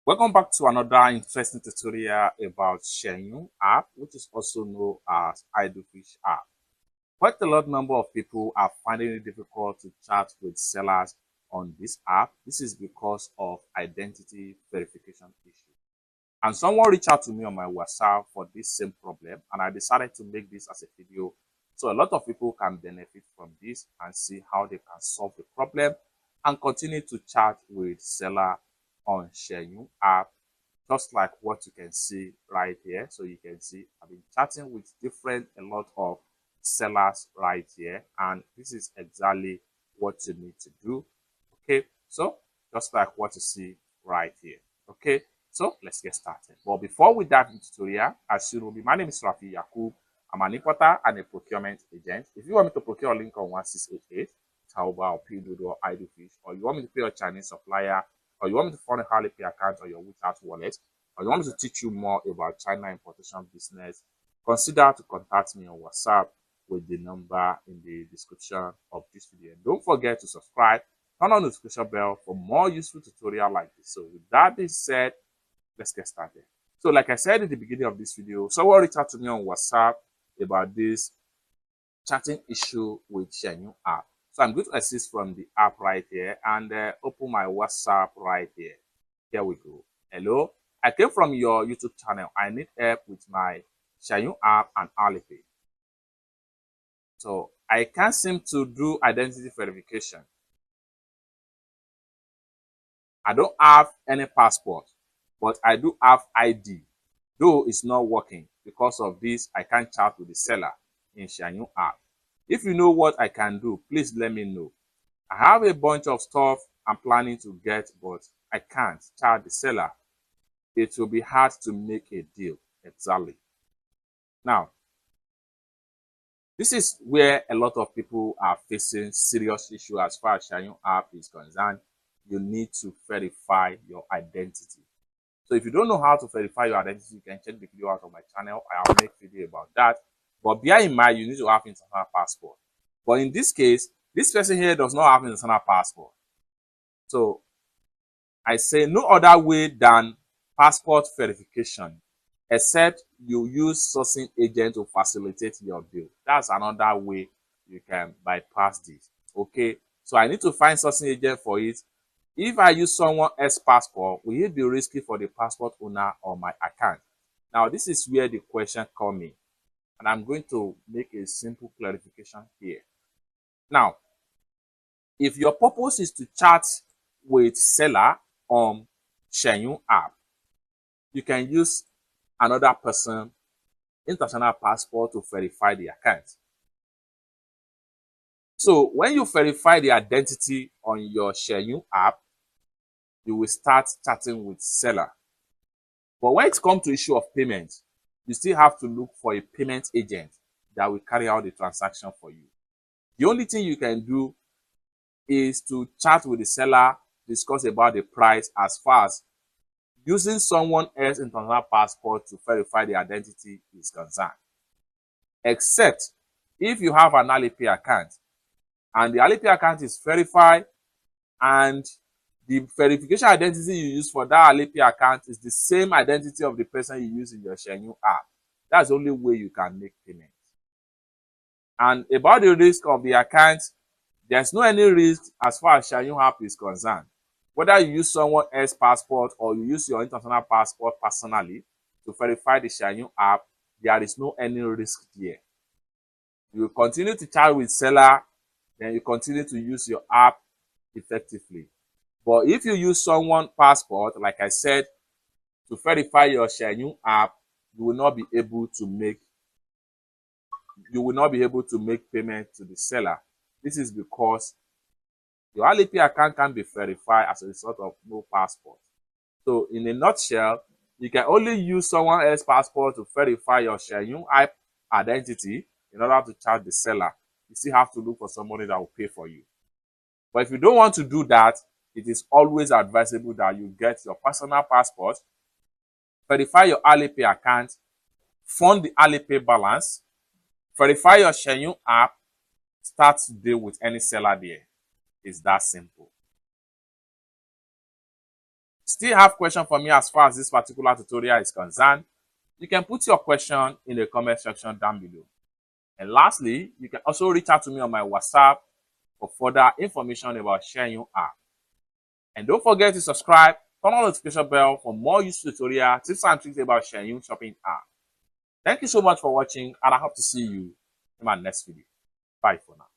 Welcome back to another interesting tutorial about Shenun app, which is also known as Idlefish app. Quite a lot number of people are finding it difficult to chat with sellers on this app. This is because of identity verification issue. And someone reached out to me on my WhatsApp for this same problem, and I decided to make this as a video so a lot of people can benefit from this and see how they can solve the problem and continue to chat with seller on Xianyu app, just like what you can see right here. So you can see I've been chatting with a lot of sellers right here, and this is exactly what you need to do. Okay, so just like what you see right here. Okay, so let's get started. But before we dive into the tutorial, as you know, my name is Rafi Yakub. I'm an importer and a procurement agent. If you want me to procure a link on 1688, Taoba or pinduoduo or Idlefish, or you want me to pay a Chinese supplier, or you want me to fund a Alipay account or your WeChat wallet, or you want me to teach you more about China importation business, consider to contact me on WhatsApp with the number in the description of this video. And don't forget to subscribe, turn on the notification bell for more useful tutorials like this. So with that being said, let's get started. So like I said at the beginning of this video, someone reached out to me on WhatsApp about this chatting issue with Xianyu app. So I'm going to assist from the app right here and open my WhatsApp right here. Here we go. Hello, I came from your YouTube channel. I need help with my Xianyu app and Alipay. So I can't seem to do identity verification. I don't have any passport, but I do have ID, though it's not working. Because of this, I can't chat with the seller in Xianyu app. If you know what I can do, please let me know. I have a bunch of stuff I'm planning to get, but I can't chat the seller. It will be hard to make a deal. Exactly. Now, this is where a lot of people are facing serious issue as far as Xianyu app is concerned. You need to verify your identity. So if you don't know how to verify your identity, you can check the video out on my channel. I'll make a video about that. But bear in mind, you need to have international passport. But in this case, this person here does not have an international passport. So I say no other way than passport verification, except you use sourcing agent to facilitate your deal. That's another way you can bypass this. Okay, so I need to find sourcing agent for it. If I use someone else's passport, will it be risky for the passport owner or my account? Now, this is where the question comes in, and I'm going to make a simple clarification here. Now, if your purpose is to chat with seller on Xianyu app, you can use another person's international passport to verify the account. So when you verify the identity on your Xianyu app, you will start chatting with seller. But when it comes to issue of payment, you still have to look for a payment agent that will carry out the transaction for you. The only thing you can do is to chat with the seller, discuss about the price as far as using someone else's international passport to verify the identity is concerned. Except if you have an Alipay account and the Alipay account is verified and the verification identity you use for that Alipay account is the same identity of the person you use in your Xianyu app. That's the only way you can make payments. And about the risk of the account, there's no any risk as far as Xianyu app is concerned. Whether you use someone else's passport or you use your international passport personally to verify the Xianyu app, there is no any risk there. You will continue to chat with seller, then you continue to use your app effectively. But if you use someone's passport, like I said, to verify your Xianyu app, you will not be able to make payment to the seller. This is because your Alipay account can be verified as a result of no passport. So in a nutshell, you can only use someone else's passport to verify your Xianyu app identity in order to charge the seller. You still have to look for somebody that will pay for you. But if you don't want to do that, it is always advisable that you get your personal passport, verify your Alipay account, fund the Alipay balance, verify your Xianyu app, start to deal with any seller there. It's that simple. still have question for me as far as this particular tutorial is concerned, you can put your question in the comment section down below. And lastly, you can also reach out to me on my WhatsApp for further information about Xianyu app. And don't forget to subscribe, turn on the notification bell for more useful tutorials, tips and tricks about Xianyu shopping app. Thank you so much for watching, and I hope to see you in my next video. Bye for now.